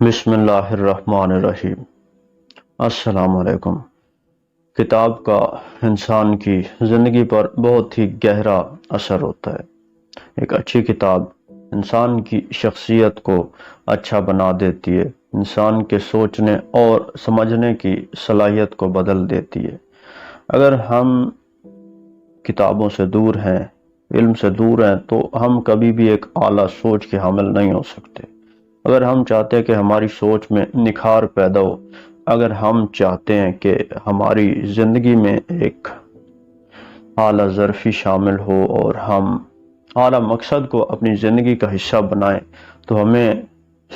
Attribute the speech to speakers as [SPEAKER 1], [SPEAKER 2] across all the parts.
[SPEAKER 1] بسم اللہ الرحمن الرحیم۔ السلام علیکم۔ کتاب کا انسان کی زندگی پر بہت ہی گہرا اثر ہوتا ہے۔ ایک اچھی کتاب انسان کی شخصیت کو اچھا بنا دیتی ہے، انسان کے سوچنے اور سمجھنے کی صلاحیت کو بدل دیتی ہے۔ اگر ہم کتابوں سے دور ہیں، علم سے دور ہیں، تو ہم کبھی بھی ایک اعلیٰ سوچ کے حامل نہیں ہو سکتے۔ اگر ہم چاہتے ہیں کہ ہماری سوچ میں نکھار پیدا ہو، اگر ہم چاہتے ہیں کہ ہماری زندگی میں ایک اعلیٰ ظرفی شامل ہو اور ہم اعلیٰ مقصد کو اپنی زندگی کا حصہ بنائیں، تو ہمیں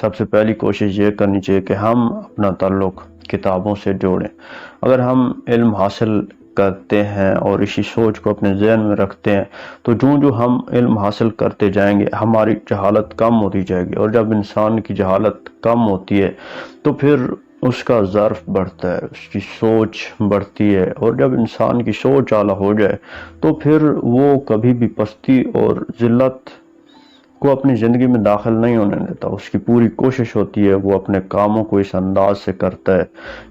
[SPEAKER 1] سب سے پہلی کوشش یہ کرنی چاہیے کہ ہم اپنا تعلق کتابوں سے جوڑیں۔ اگر ہم علم حاصل کرتے ہیں اور اسی سوچ کو اپنے ذہن میں رکھتے ہیں، تو جو ہم علم حاصل کرتے جائیں گے، ہماری جہالت کم ہوتی جائے گی، اور جب انسان کی جہالت کم ہوتی ہے تو پھر اس کا ظرف بڑھتا ہے، اس کی سوچ بڑھتی ہے، اور جب انسان کی سوچ اعلیٰ ہو جائے تو پھر وہ کبھی بھی پستی اور ذلت کو اپنی زندگی میں داخل نہیں ہونے دیتا۔ اس کی پوری کوشش ہوتی ہے، وہ اپنے کاموں کو اس انداز سے کرتا ہے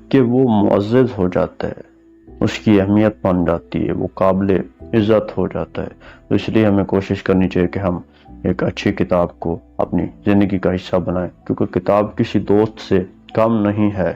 [SPEAKER 1] کہ وہ معزز ہو جاتا ہے، اس کی اہمیت بن جاتی ہے، وہ قابل عزت ہو جاتا ہے۔ تو اس لیے ہمیں کوشش کرنی چاہیے کہ ہم ایک اچھی کتاب کو اپنی زندگی کا حصہ بنائیں، کیونکہ کتاب کسی دوست سے کم نہیں ہے۔